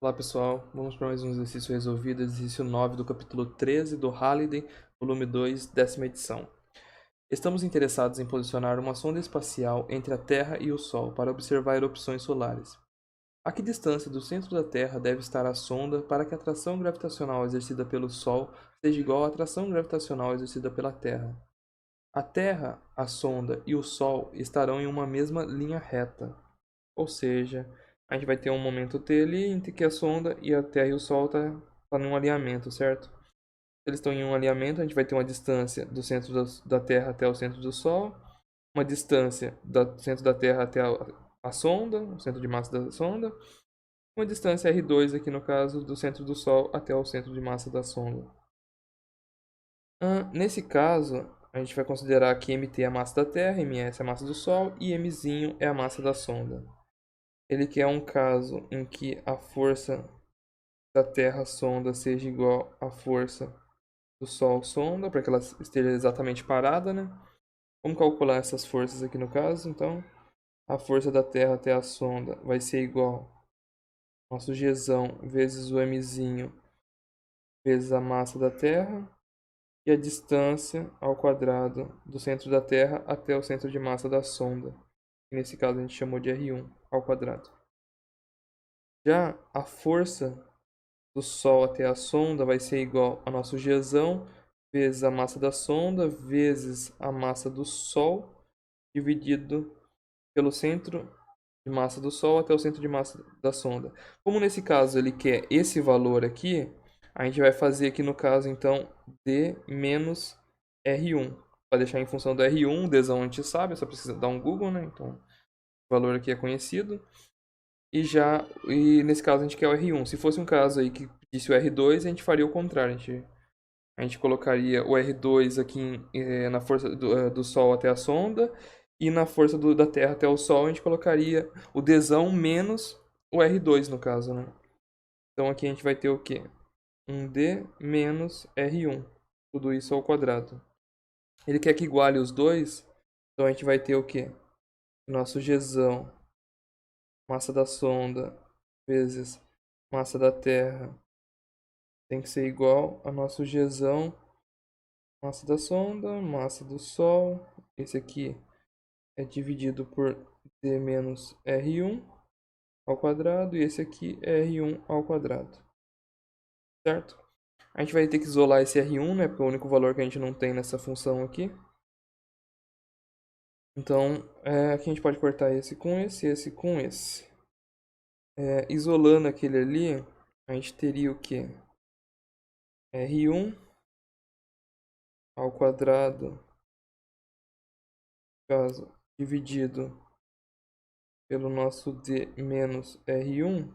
Olá pessoal, vamos para mais um exercício resolvido, exercício 9 do capítulo 13 do Halliday, volume 2, 10ª edição. Estamos interessados em posicionar uma sonda espacial entre a Terra e o Sol para observar erupções solares. A que distância do centro da Terra deve estar a sonda para que a atração gravitacional exercida pelo Sol seja igual à atração gravitacional exercida pela Terra? A Terra, a sonda e o Sol estarão em uma mesma linha reta, ou seja, a gente vai ter um momento T ali entre que a sonda e a Terra e o Sol tá em um alinhamento, certo? Eles estão em um alinhamento, a gente vai ter uma distância do centro da Terra até o centro do Sol, uma distância do centro da Terra até a sonda, o centro de massa da sonda, uma distância R2 aqui no caso do centro do Sol até o centro de massa da sonda. Nesse caso, a gente vai considerar que MT é a massa da Terra, MS é a massa do Sol e Mzinho é a massa da sonda. Ele quer um caso em que a força da Terra sonda seja igual à força do Sol sonda, para que ela esteja exatamente parada, né? Vamos calcular essas forças aqui no caso. Então, a força da Terra até a sonda vai ser igual ao nosso Gzão vezes o Mzinho vezes a massa da Terra e a distância ao quadrado do centro da Terra até o centro de massa da sonda. Que nesse caso a gente chamou de R1 ao quadrado. Já a força do Sol até a sonda vai ser igual ao nosso Gzão vezes a massa da sonda vezes a massa do Sol dividido pelo centro de massa do Sol até o centro de massa da sonda. Como nesse caso ele quer esse valor aqui, a gente vai fazer aqui no caso então D menos R1. Para deixar em função do R1, o Dzão a gente sabe, só precisa dar um Google, né? Então o valor aqui é conhecido. E nesse caso a gente quer o R1. Se fosse um caso aí que pedisse o R2, a gente faria o contrário. A gente colocaria o R2 aqui na força do Sol até a sonda. E na força da Terra até o Sol, a gente colocaria o Dzão menos o R2, no caso, né? Então aqui a gente vai ter o quê? Um D menos R1. Tudo isso ao quadrado. Ele quer que iguale os dois. Então a gente vai ter o quê? Nosso Gzão, massa da sonda, vezes massa da Terra, tem que ser igual a nosso Gzão, massa da sonda, massa do Sol. Esse aqui é dividido por D menos R1 ao quadrado. E esse aqui é R1 ao quadrado. Certo? A gente vai ter que isolar esse R1, né? Porque é o único valor que a gente não tem nessa função aqui. Então, aqui a gente pode cortar esse com esse com esse. Isolando aquele ali, a gente teria o que? R1 ao quadrado, caso dividido pelo nosso D menos R1.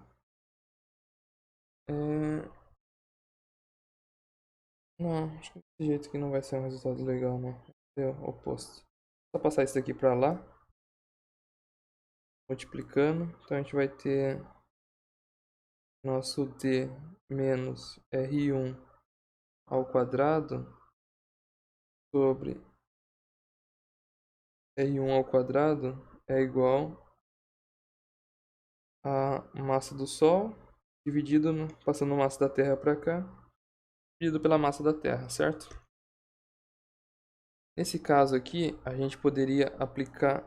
Não, acho que desse jeito aqui não vai ser um resultado legal, não. É o oposto. Só passar isso daqui para lá, multiplicando. Então a gente vai ter nosso D menos R1 ao quadrado sobre R1 ao quadrado é igual a massa do Sol dividido, passando a massa da Terra para cá, dividido pela massa da Terra, certo? Nesse caso aqui, a gente poderia aplicando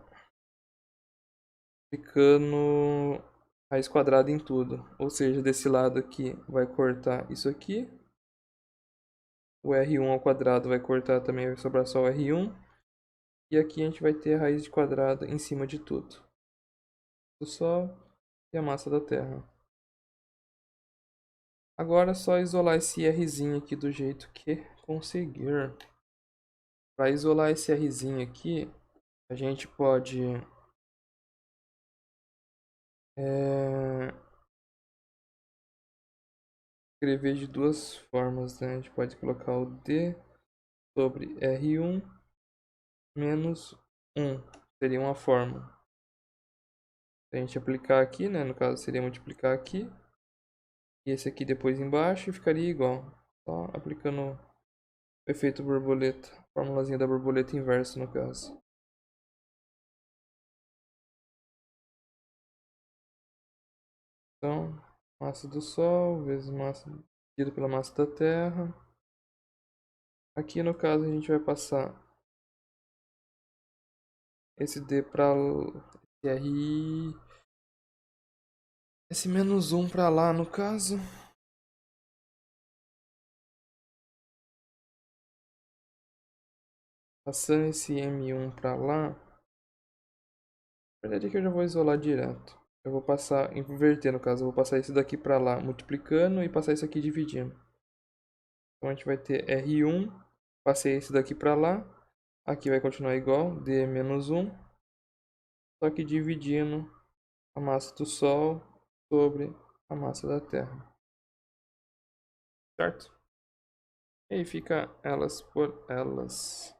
raiz quadrada em tudo. Ou seja, desse lado aqui vai cortar isso aqui. O R1 ao quadrado vai cortar também, vai sobrar só o R1. E aqui a gente vai ter a raiz de quadrado em cima de tudo. Do Sol e a massa da Terra. Agora é só isolar esse Rzinho aqui do jeito que conseguir. Para isolar esse Rzinho aqui, a gente pode escrever de duas formas, né? A gente pode colocar o D sobre R1 menos 1. Seria uma forma. Se a gente aplicar aqui, né? No caso seria multiplicar aqui. E esse aqui depois embaixo e ficaria igual. Só aplicando o efeito borboleta. Formulazinha da borboleta inversa no caso. Então, massa do Sol vezes massa dividido pela massa da Terra. Aqui no caso a gente vai passar esse D para RI, esse menos 1 para lá no caso. Passando esse M1 para lá. Na verdade é que eu já vou isolar direto. Eu vou passar, inverter no caso, eu vou passar esse daqui para lá multiplicando e passar isso aqui dividindo. Então a gente vai ter R1, passei esse daqui para lá, aqui vai continuar igual, D menos 1, só que dividindo a massa do Sol sobre a massa da Terra. Certo? E aí fica elas por elas.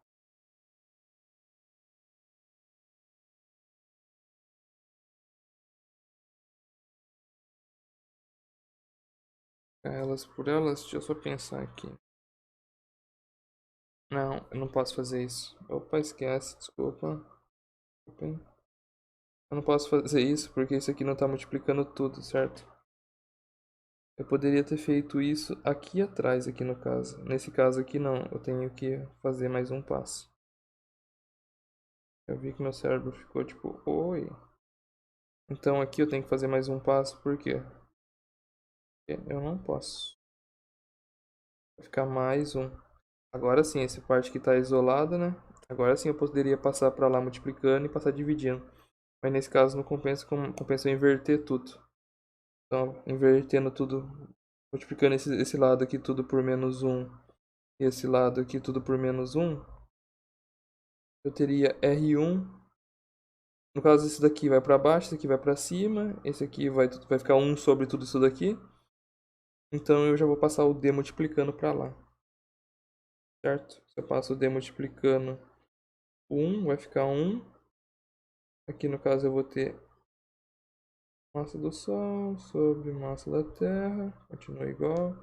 Elas por elas, deixa eu só pensar aqui. Não, eu não posso fazer isso. Opa, esquece, desculpa. Eu não posso fazer isso porque isso aqui não está multiplicando tudo, certo? Eu poderia ter feito isso aqui atrás, aqui no caso. Nesse caso aqui não, eu tenho que fazer mais um passo. Eu vi que meu cérebro ficou tipo, oi. Então aqui eu tenho que fazer mais um passo, por quê? Porque eu não posso. Vai ficar mais um. Agora sim, essa parte que está isolada, né? Agora sim eu poderia passar para lá multiplicando e passar dividindo. Mas nesse caso não compensa, compensa eu inverter tudo. Então, invertendo tudo, multiplicando esse lado aqui tudo por menos 1 e esse lado aqui tudo por menos 1, eu teria R1. No caso, esse daqui vai para baixo, esse aqui vai para cima, esse aqui vai ficar 1 sobre tudo isso daqui. Então eu já vou passar o D multiplicando para lá. Certo? Se eu passo o D multiplicando 1, vai ficar 1. Aqui no caso eu vou ter massa do Sol sobre massa da Terra, continua igual,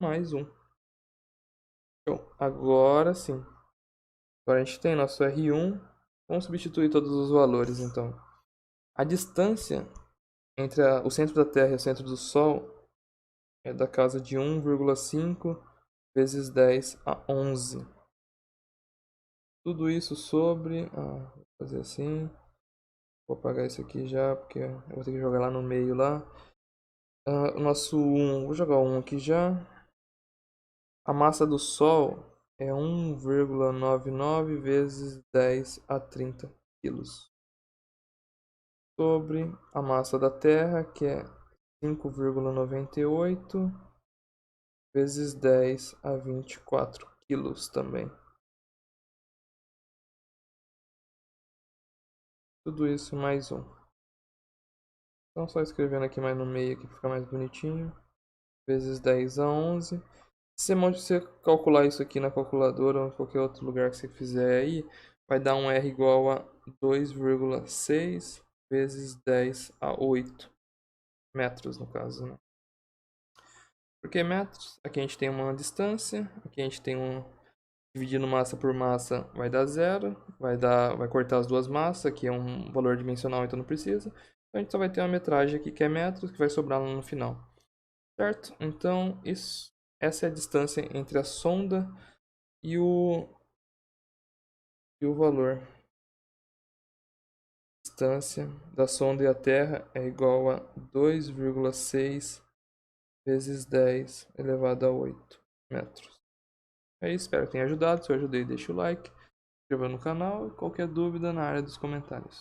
mais 1. Então, agora sim. Agora a gente tem nosso R1. Vamos substituir todos os valores então. A distância entre o centro da Terra e o centro do Sol é da casa de 1,5 vezes 10 a 11. Tudo isso sobre... vou fazer assim. Vou apagar isso aqui já, porque eu vou ter que jogar lá no meio lá. O nosso 1, vou jogar o 1 aqui já. A massa do Sol é 1,99 vezes 10 a 30 quilos. Sobre a massa da Terra, que é 5,98 vezes 10 a 24 quilos também. Tudo isso mais 1. Então só escrevendo aqui mais no meio aqui para ficar mais bonitinho. Vezes 10 a 11. Se você calcular isso aqui na calculadora ou em qualquer outro lugar que você fizer aí, vai dar um R igual a 2,6 vezes 10 a 8 metros no caso, né? Por que metros? Aqui a gente tem uma distância, aqui a gente tem um... Dividindo massa por massa vai dar zero, vai cortar as duas massas, aqui é um valor dimensional, então não precisa. Então a gente só vai ter uma metragem aqui que é metros, que vai sobrar lá no final. Certo? Então essa é a distância entre a sonda e o valor. A distância da sonda e a Terra é igual a 2,6 vezes 10 elevado a 8 metros. É isso, espero que tenha ajudado. Se eu ajudei, deixa o like, se inscreva no canal e qualquer dúvida na área dos comentários.